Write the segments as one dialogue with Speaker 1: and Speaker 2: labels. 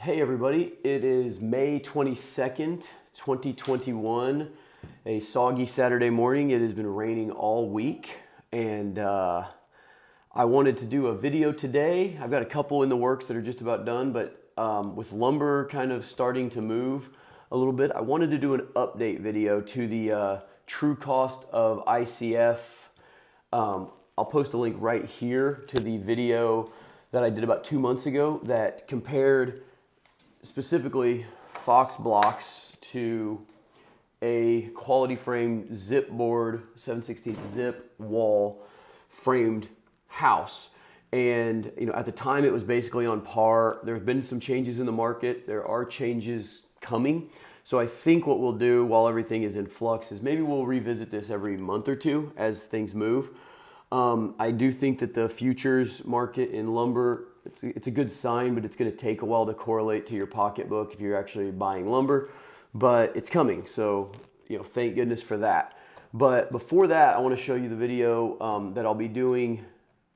Speaker 1: Hey everybody, it is May 22nd, 2021, a soggy Saturday morning. It has been raining all week and I wanted to do a video today. I've got a couple in the works that are just about done, but with lumber kind of starting to move a little bit, I wanted to do an update video to the true cost of ICF. I'll post a link right here to the video that I did about 2 months ago that compared specifically Fox blocks to a quality frame zip board 7/16 zip wall framed house. And at the time it was basically on par. There have been some changes in the market. There are changes coming. So I think what we'll do while everything is in flux is maybe we'll revisit this every month or two as things move. I do think that the futures market in lumber, it's a good sign, but it's going to take a while to correlate to your pocketbook if you're actually buying lumber, but it's coming. So, thank goodness for that. But before that, I want to show you the video that I'll be doing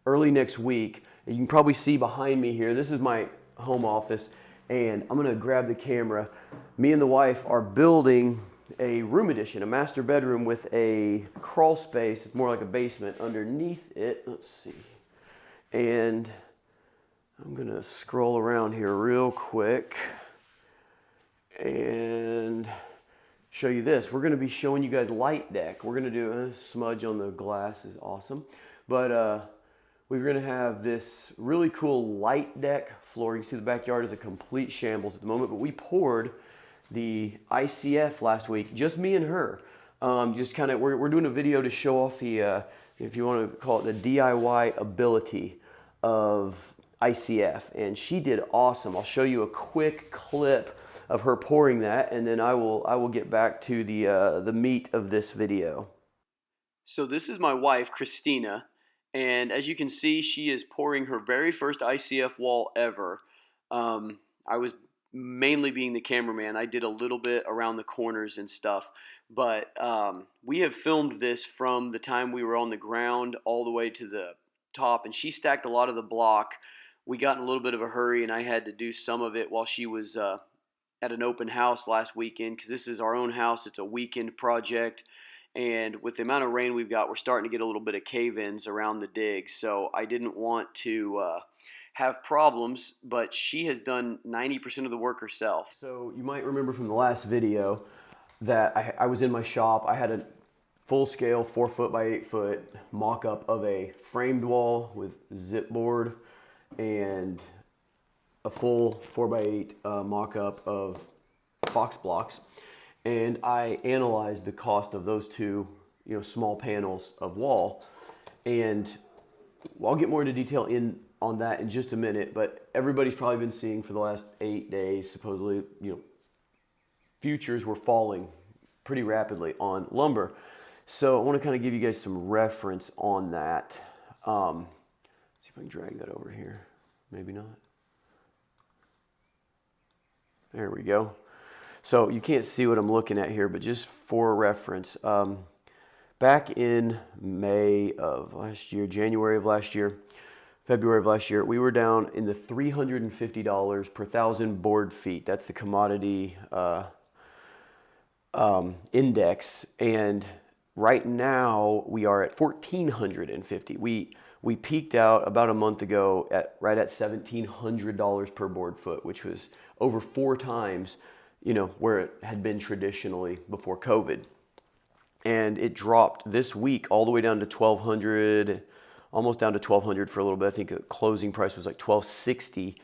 Speaker 1: early next week. You can probably see behind me here, this is my home office, and I'm going to grab the camera. Me and the wife are building a room addition, a master bedroom with a crawl space. It's more like a basement underneath it. Let's see. And I'm going to scroll around here real quick and show you this. We're going to be showing you guys light deck. We're going to do a smudge on the glass is awesome. But we're going to have this really cool light deck floor. You can see the backyard is a complete shambles at the moment, but we poured the ICF last week, just me and her. We're doing a video to show off the, if you want to call it the DIY ability of ICF, and she did awesome. I'll show you a quick clip of her pouring that, and then I will get back to the meat of this video. So this is my wife, Christina, and as you can see, she is pouring her very first ICF wall ever. I was mainly being the cameraman. I did a little bit around the corners and stuff, but we have filmed this from the time we were on the ground all the way to the top, and she stacked a lot of the block. We got in a little bit of a hurry, and I had to do some of it while she was at an open house last weekend, because this is our own house. It's a weekend project, and with the amount of rain we've got, we're starting to get a little bit of cave-ins around the dig, so I didn't want to have problems, but she has done 90% of the work herself. So you might remember from the last video that I was in my shop. I had a full-scale 4-foot by 8-foot mock-up of a framed wall with zip board and a full 4x8 mock-up of Fox blocks, and I analyzed the cost of those two, small panels of wall, and I'll get more into detail on that in just a minute. But everybody's probably been seeing for the last 8 days, supposedly, futures were falling pretty rapidly on lumber. So I want to kind of give you guys some reference on that. See if I can drag that over here. Maybe not. There we go. So you can't see what I'm looking at here, but just for reference, back in May of last year, January of last year, February of last year, we were down in the $350 per thousand board feet. That's the commodity index. And right now we are at $1,450. We peaked out about a month ago right at $1,700 per board foot, which was over 4 times, where it had been traditionally before COVID. And it dropped this week all the way down to $1,200. Almost down to $1,200 for a little bit. I think the closing price was like $1,260,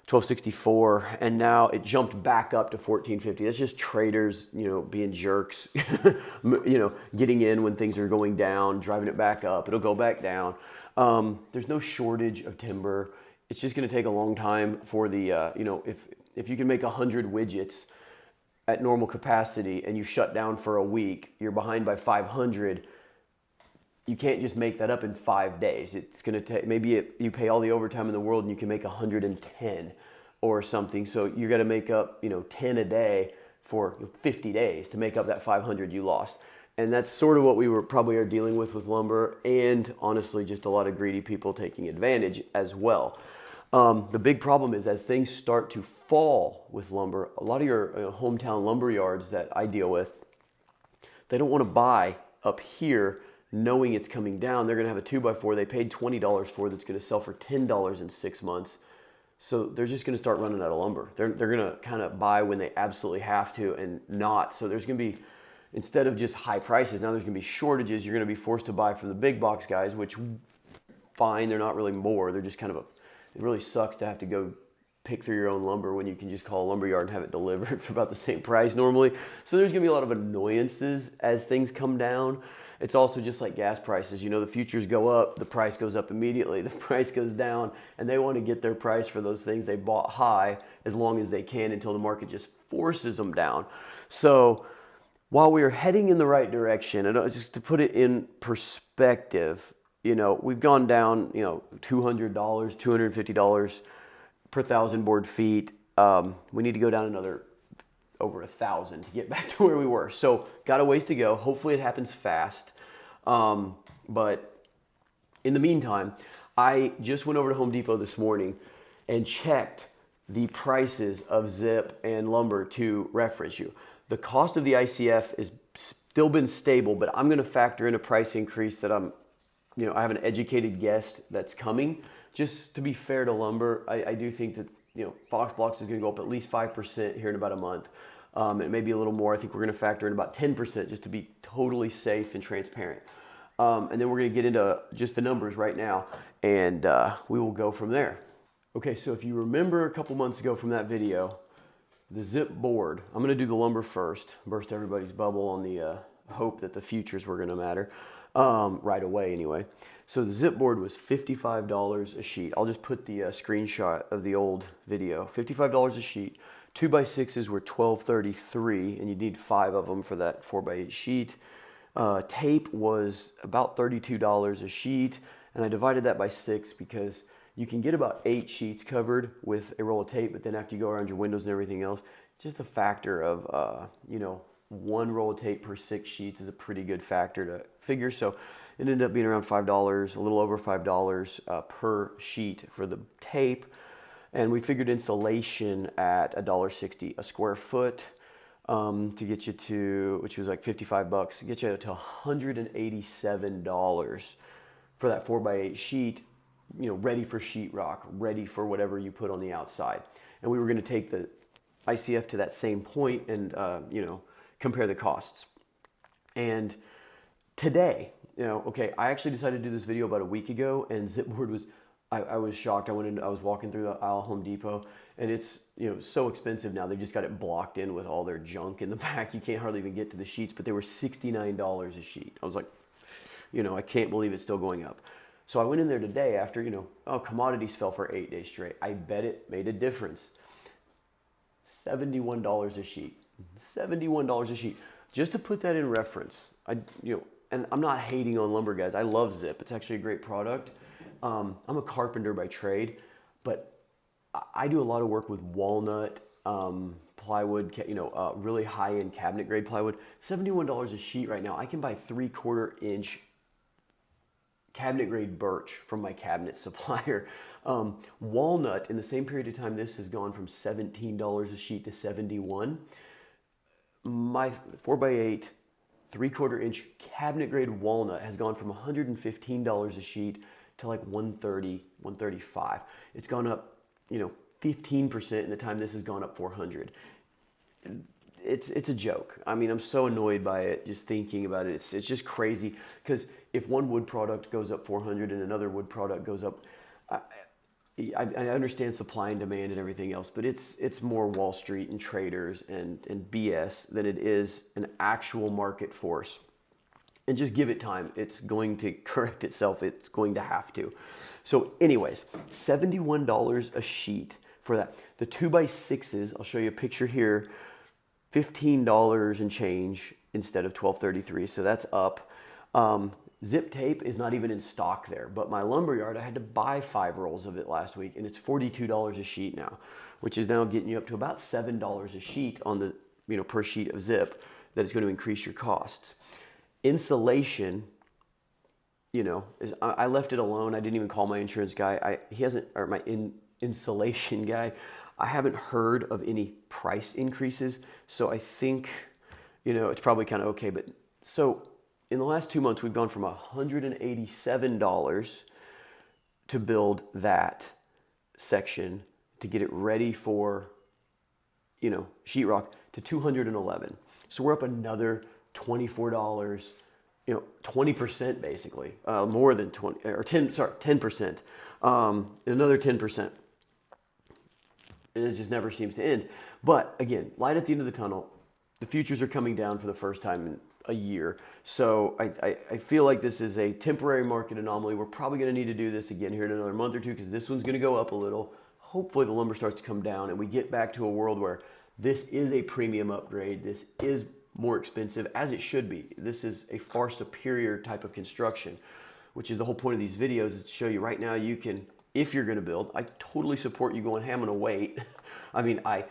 Speaker 1: $1,264, and now it jumped back up to $1,450. That's just traders, being jerks, getting in when things are going down, driving it back up. It'll go back down. There's no shortage of timber. It's just going to take a long time for the, if you can make 100 widgets at normal capacity and you shut down for a week, you're behind by 500. You can't just make that up in 5 days. It's going to take, maybe you pay all the overtime in the world and you can make 110 or something. So you got to make up, 10 a day for 50 days to make up that 500 you lost. And that's sort of what we probably are dealing with lumber, and honestly, just a lot of greedy people taking advantage as well. The big problem is as things start to fall with lumber, a lot of your hometown lumber yards that I deal with, they don't want to buy up here knowing it's coming down. They're going to have a 2x4 they paid $20 for that's going to sell for $10 in 6 months. So they're just going to start running out of lumber. They're going to kind of buy when they absolutely have to and not. So there's going to be, instead of just high prices, now there's going to be shortages. You're going to be forced to buy from the big box guys, which fine, they're not really more. They're just kind of a, it really sucks to have to go pick through your own lumber when you can just call a lumber yard and have it delivered for about the same price normally. So there's going to be a lot of annoyances as things come down. It's also just like gas prices. You know, the futures go up, the price goes up immediately. The price goes down, and they want to get their price for those things they bought high as long as they can until the market just forces them down. So while we are heading in the right direction, and just to put it in perspective, you know, we've gone down, you know, $200, $250 per 1,000 board feet. We need to go down another over 1,000 to get back to where we were. So got a ways to go. Hopefully it happens fast. But in the meantime, I just went over to Home Depot this morning and checked the prices of zip and lumber to reference you. The cost of the ICF is still been stable, but I'm going to factor in a price increase that I have an educated guess that's coming. Just to be fair to lumber, I do think that, you know, Fox Blocks is going to go up at least 5% here in about a month. It may be a little more. I think we're going to factor in about 10% just to be totally safe and transparent. And then we're going to get into just the numbers right now, and we will go from there. Okay, so if you remember a couple months ago from that video, the zip board, I'm going to do the lumber first, burst everybody's bubble on the hope that the futures were going to matter right away anyway. So the zip board was $55 a sheet. I'll just put the screenshot of the old video. $55 a sheet. 2x6s were $12.33, and you need 5 of them for that 4x8 sheet. Tape was about $32 a sheet, and I divided that by 6 because you can get about 8 sheets covered with a roll of tape, but then after you go around your windows and everything else, just a factor of, you know, 1 roll of tape per 6 sheets is a pretty good factor to figure. So it ended up being around $5, a little over $5 per sheet for the tape. And we figured insulation at $1.60 a square foot to get you to, which was like 55 bucks, to get you to $187 for that 4x8 sheet, you know, ready for sheetrock, ready for whatever you put on the outside. And we were going to take the ICF to that same point and, you know, compare the costs. And today, you know, okay, I actually decided to do this video about a week ago, and Zipboard was, I was shocked. I was walking through the aisle Home Depot, and it's, you know, so expensive now. They just got it blocked in with all their junk in the back. You can't hardly even get to the sheets, but they were $69 a sheet. I was like, you know, I can't believe it's still going up. So I went in there today after, you know, oh, commodities fell for 8 days straight. I bet it made a difference. $71 a sheet. $71 a sheet. Just to put that in reference, you know, and I'm not hating on lumber, guys. I love Zip. It's actually a great product. I'm a carpenter by trade, but I do a lot of work with walnut, plywood, you know, really high-end cabinet grade plywood. $71 a sheet right now. I can buy 3/4 inch cabinet grade birch from my cabinet supplier. Walnut, in the same period of time, this has gone from $17 a sheet to $71. My 4x8 3/4 inch cabinet grade walnut has gone from $115 a sheet to like $130, $135. It's gone up, you know, 15% in the time this has gone up $400. It's a joke. I mean, I'm so annoyed by it just thinking about it. It's just crazy because if one wood product goes up $400 and another wood product goes up, I understand supply and demand and everything else, but it's more Wall Street and traders and BS than it is an actual market force. And just give it time. It's going to correct itself. It's going to have to. So anyways, $71 a sheet for that. The 2x6s, I'll show you a picture here, $15 and change instead of $12.33. So that's up. Zip tape is not even in stock there, but my lumberyard, I had to buy 5 rolls of it last week, and it's $42 a sheet now, which is now getting you up to about $7 a sheet on the, you know, per sheet of zip. That is going to increase your costs. Insulation, you know, I left it alone. I didn't even call my insurance guy. He hasn't, or my insulation guy. I haven't heard of any price increases, so I think, it's probably kind of okay. But so in the last 2 months, we've gone from $187 to build that section to get it ready for, sheetrock to $211. So we're up another $24, 20% basically, more than 20 or 10%, another 10%. It just never seems to end. But again, light at the end of the tunnel. The futures are coming down for the first time in a year. So I feel like this is a temporary market anomaly. We're probably going to need to do this again here in another month or two, because this one's going to go up a little. Hopefully the lumber starts to come down and we get back to a world where this is a premium upgrade. This is more expensive, as it should be. This is a far superior type of construction, which is the whole point of these videos, is to show you right now you can, if you're going to build, I totally support you going, hey, I'm going to wait. I mean, I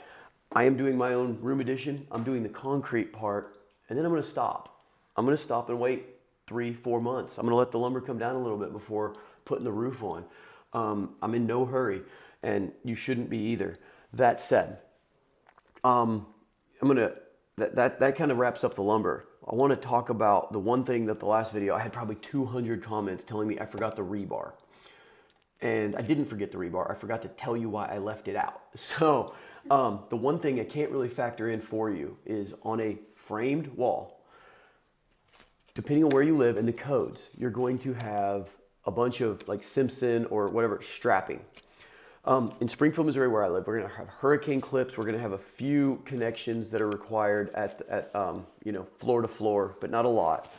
Speaker 1: am doing my own room addition. I'm doing the concrete part, and then I'm going to stop. I'm going to stop and wait 3-4 months. I'm going to let the lumber come down a little bit before putting the roof on. I'm in no hurry, and you shouldn't be either. That said, that kind of wraps up the lumber. I want to talk about the one thing that the last video, I had probably 200 comments telling me I forgot the rebar. And I didn't forget the rebar. I forgot to tell you why I left it out. So the one thing I can't really factor in for you is on a framed wall, depending on where you live and the codes, you're going to have a bunch of like Simpson or whatever strapping. In Springfield, Missouri, where I live, we're going to have hurricane clips. We're going to have a few connections that are required at floor to floor, but not a lot.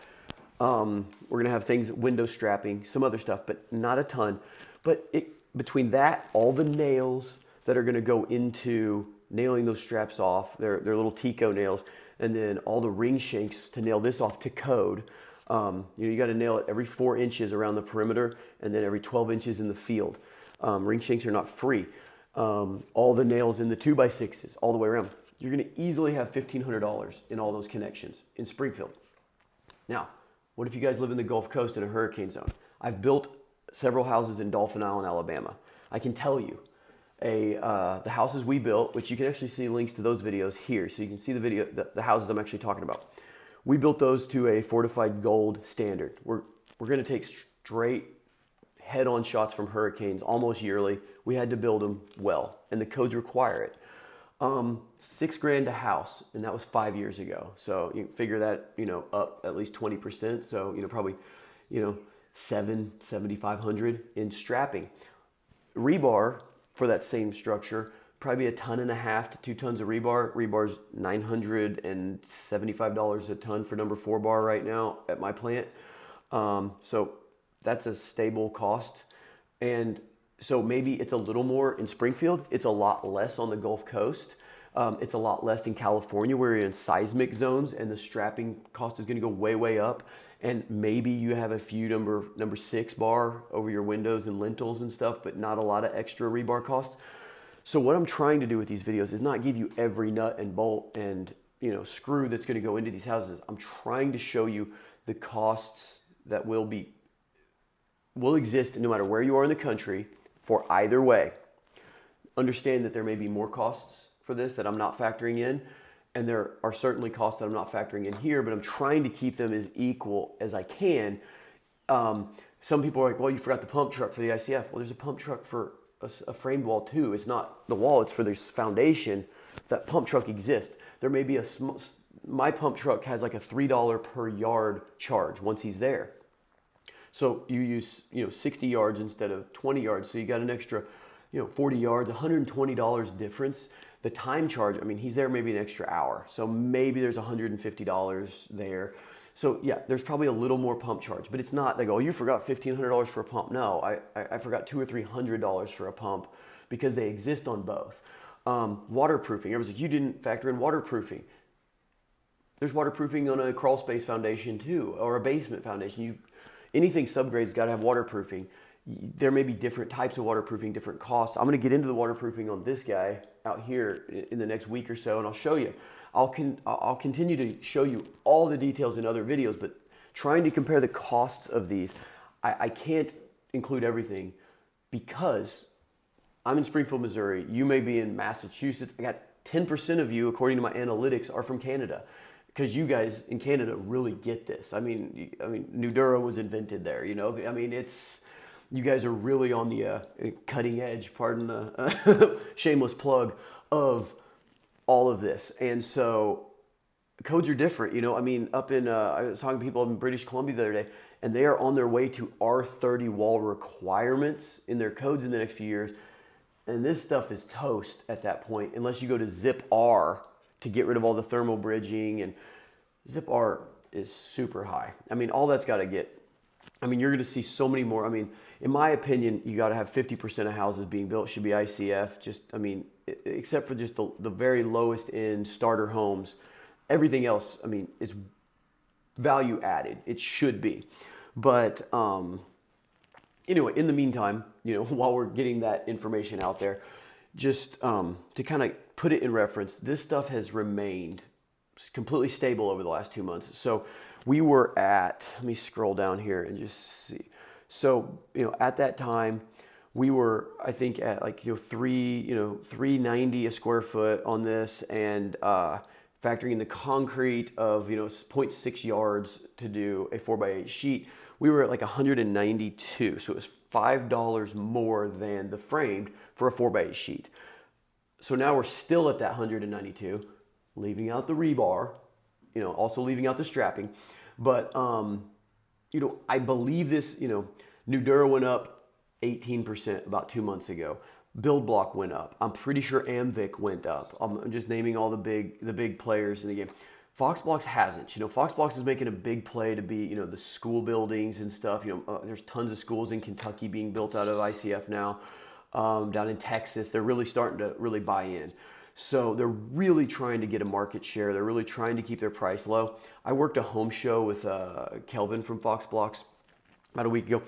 Speaker 1: We're going to have things, window strapping, some other stuff, but not a ton. But between that, all the nails that are going to go into nailing those straps off, they're little Tico nails, and then all the ring shanks to nail this off to code. You got to nail it every 4 inches around the perimeter, and then every 12 inches in the field. Ring shanks are not free. All the nails in the 2x6s all the way around. You're going to easily have $1,500 in all those connections in Springfield. Now, what if you guys live in the Gulf Coast in a hurricane zone? I've built several houses in Dauphin Island, Alabama. I can tell you, the houses we built, which you can actually see links to those videos here, so you can see the houses I'm actually talking about. We built those to a fortified gold standard. We're going to take straight head-on shots from hurricanes almost yearly. We had to build them well, and the codes require it. $6,000 a house, and that was 5 years ago. So you can figure that, up at least 20%. So, probably, $7,500 in strapping. Rebar for that same structure, probably 1.5 tons to 2 tons of rebar. Rebar's $975 a ton for number 4 bar right now at my plant. So that's a stable cost. And so maybe it's a little more in Springfield. It's a lot less on the Gulf Coast. It's a lot less in California, where you're in seismic zones and the strapping cost is going to go way, way up. And maybe you have a few number 6 bar over your windows and lintels and stuff, but not a lot of extra rebar costs. So what I'm trying to do with these videos is not give you every nut and bolt and screw that's going to go into these houses. I'm trying to show you the costs that will exist no matter where you are in the country for either way. Understand that there may be more costs for this that I'm not factoring in, and there are certainly costs that I'm not factoring in here, but I'm trying to keep them as equal as I can. Some people are like, well, you forgot the pump truck for the ICF. Well, there's a pump truck for a framed wall too. It's not the wall, it's for this foundation. That pump truck exists. There may be my pump truck has like a $3 per yard charge once he's there. So you use 60 yards instead of 20 yards. So you got an extra 40 yards, $120 difference. The time charge, he's there maybe an extra hour. So maybe there's $150 there. So yeah, there's probably a little more pump charge, but it's not like, oh, you forgot $1,500 for a pump. No, I forgot $200 or $300 for a pump, because they exist on both. Waterproofing, everyone's like, you didn't factor in waterproofing. There's waterproofing on a crawl space foundation too, or a basement foundation. Anything subgrade's got to have waterproofing. There may be different types of waterproofing, different costs. I'm going to get into the waterproofing on this guy out here in the next week or so, and I'll show you. I'll continue to show you all the details in other videos, but trying to compare the costs of these, I can't include everything, because I'm in Springfield, Missouri. You may be in Massachusetts. I got 10% of you, according to my analytics, are from Canada, because you guys in Canada really get this. I mean, Nudura was invented there. You know, I mean, it's you guys are really on the cutting edge. Pardon the shameless plug of all of this, and so codes are different. You know, I mean, up in I was talking to people in British Columbia the other day, and they are on their way to R30 wall requirements in their codes in the next few years. And this stuff is toast at that point, unless you go to Zip R to get rid of all the thermal bridging. And Zip R is super high. I mean, all that's got to get, I mean, you're going to see so many more. I mean, in my opinion, you got to have 50% of houses being built should be ICF. Just, I mean, except for just the very lowest end starter homes, everything else, I mean, is value added. It should be. But, anyway, in the meantime, you know, while we're getting that information out there, just to kind of put it in reference, this stuff has remained completely stable over the last 2 months. So we were at, let me scroll down here and just see. So, you know, at that time, we were, I think, at like, $390 a square foot on this, and factoring in the concrete of, 0.6 yards to do a 4x8 sheet, we were at like 192. So it was $5 more than the framed for a 4x8 sheet. So now we're still at that 192, leaving out the rebar, also leaving out the strapping. But, I believe this, Nudura went up 18% about 2 months ago. Build Block went up. I'm pretty sure Amvic went up. I'm just naming all the big players in the game. Fox Blocks hasn't. Fox Blocks is making a big play to be, the school buildings and stuff. There's tons of schools in Kentucky being built out of ICF now. Down in Texas, they're really starting to really buy in. So they're really trying to get a market share. They're really trying to keep their price low. I worked a home show with Kelvin from Fox Blocks about a week ago,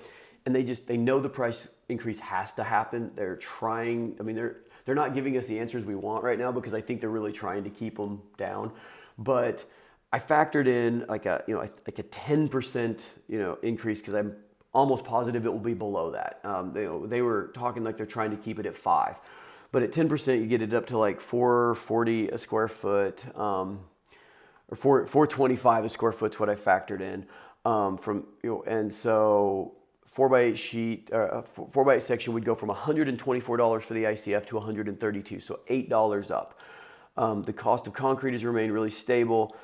Speaker 1: and they know the price increase has to happen. They're trying. I mean, they're not giving us the answers we want right now, because I think they're really trying to keep them down. But I factored in like a 10% increase, because I'm almost positive it will be below that. They were talking like they're trying to keep it at 5%, but at 10% you get it up to like $440 a square foot, or $425 a square foot is what I factored in and so 4x8 sheet, 4x8 section would go from $124 for the ICF to $132, so $8 up. The cost of concrete has remained really stable.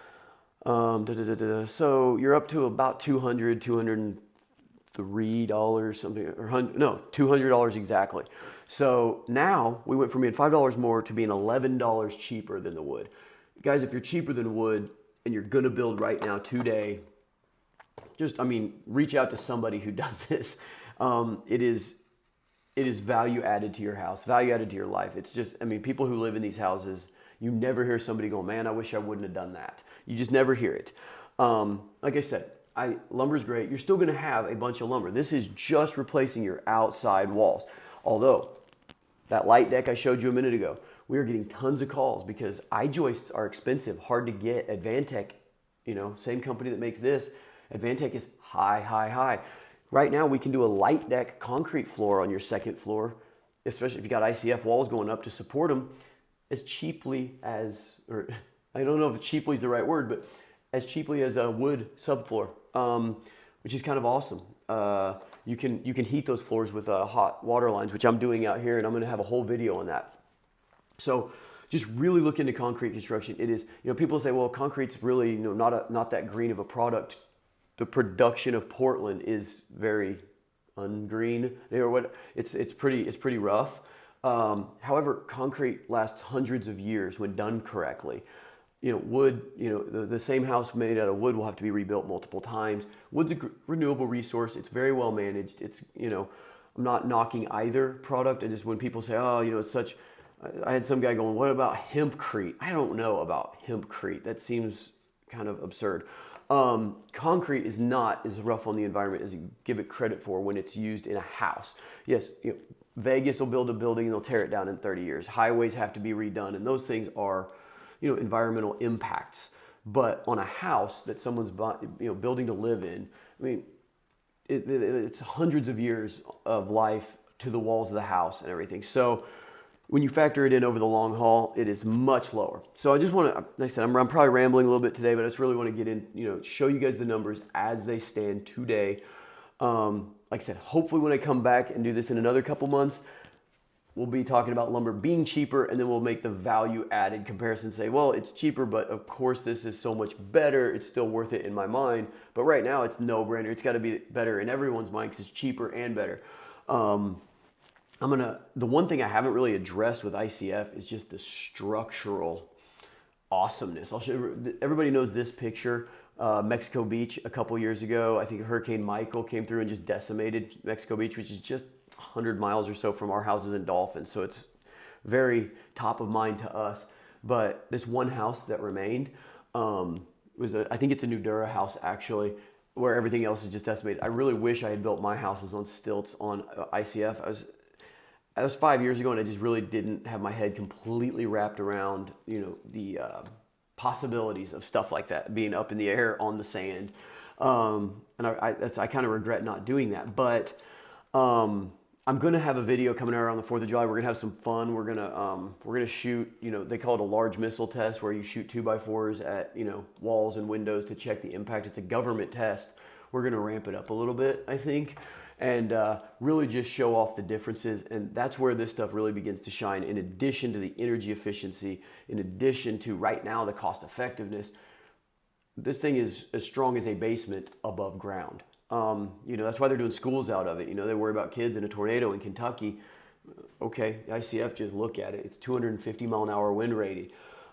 Speaker 1: So you're up to about $203 something, or no, $200 exactly. So now we went from being $5 more to being $11 cheaper than the wood. Guys, if you're cheaper than wood and you're gonna build right now today, reach out to somebody who does this. It is value added to your house, value added to your life. It's just, people who live in these houses, you never hear somebody go, man, I wish I wouldn't have done that. You just never hear it. Like I said, lumber's great. You're still gonna have a bunch of lumber. This is just replacing your outside walls. Although, that light deck I showed you a minute ago, we are getting tons of calls because I-joists are expensive, hard to get. Advantech, same company that makes this, Advantech is high. Right now, we can do a light deck concrete floor on your second floor, especially if you got ICF walls going up to support them, as cheaply as, or I don't know if cheaply is the right word, but as cheaply as a wood subfloor, which is kind of awesome. You can heat those floors with hot water lines, which I'm doing out here, and I'm going to have a whole video on that. So just really look into concrete construction. It is, people say, well, concrete's really, not that green of a product. The production of Portland is very ungreen. It's pretty rough. However, concrete lasts hundreds of years when done correctly. Wood, the same house made out of wood will have to be rebuilt multiple times. Wood's a renewable resource. It's very well managed. It's, I'm not knocking either product. When people say, oh, it's such, I had some guy going, what about hempcrete? I don't know about hempcrete. That seems kind of absurd. Concrete is not as rough on the environment as you give it credit for when it's used in a house. Yes, Vegas will build a building and they'll tear it down in 30 years. Highways have to be redone, and those things are, environmental impacts. But on a house that someone's building to live in, it's hundreds of years of life to the walls of the house and everything. So when you factor it in over the long haul, it is much lower. So I just want to, like I said, I'm probably rambling a little bit today, but I just really want to get in, show you guys the numbers as they stand today. Like I said, hopefully when I come back and do this in another couple months, we'll be talking about lumber being cheaper, and then we'll make the value added comparison, say, well, it's cheaper, but of course this is so much better. It's still worth it in my mind. But right now it's no brainer. It's got to be better in everyone's mind because it's cheaper and better. The one thing I haven't really addressed with ICF is just the structural awesomeness. I'll show you, everybody knows this picture, Mexico Beach a couple years ago. I think Hurricane Michael came through and just decimated Mexico Beach, which is just 100 miles or so from our houses in Dolphin. So it's very top of mind to us. But this one house that remained I think it's a New Dura house actually, where everything else is just decimated. I really wish I had built my houses on stilts on ICF. That was 5 years ago, and I just really didn't have my head completely wrapped around, the possibilities of stuff like that being up in the air on the sand. And I kind of regret not doing that. But I'm gonna have a video coming out around the 4th of July. We're gonna have some fun. We're gonna shoot. They call it a large missile test, where you shoot 2x4s at walls and windows to check the impact. It's a government test. We're gonna ramp it up a little bit, I think, and really just show off the differences. And that's where this stuff really begins to shine. In addition to the energy efficiency, in addition to right now the cost effectiveness, this thing is as strong as a basement above ground. That's why they're doing schools out of it. They worry about kids in a tornado in Kentucky. Okay, ICF, just look at it. It's 250 mile an hour wind rating.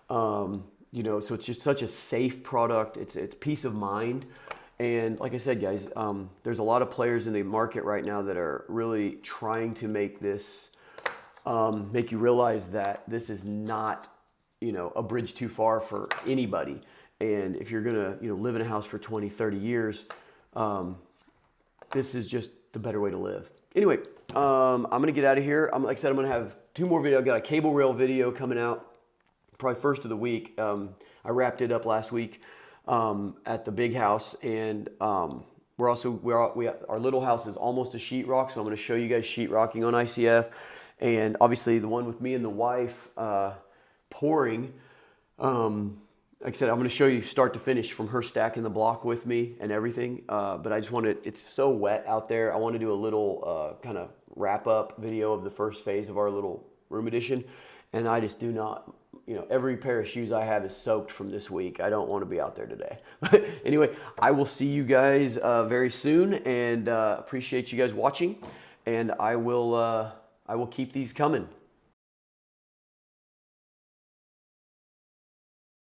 Speaker 1: So it's just such a safe product. It's peace of mind. And like I said, guys, there's a lot of players in the market right now that are really trying to make this, make you realize that this is not, a bridge too far for anybody. And if you're gonna, live in a house for 20, 30 years, this is just the better way to live. Anyway, I'm gonna get out of here. Like I said, I'm gonna have 2 more videos. I've got a cable rail video coming out, probably first of the week. I wrapped it up last week at the big house, and our little house is almost a sheetrock, so I'm gonna show you guys sheetrocking on ICF, and obviously the one with me and the wife pouring. Like I said, I'm going to show you start to finish from her stacking the block with me and everything. But I just wanted, it's so wet out there. I want to do a little kind of wrap up video of the first phase of our little room addition. And I just do not, every pair of shoes I have is soaked from this week. I don't want to be out there today. But anyway, I will see you guys very soon, and appreciate you guys watching. And I will keep these coming.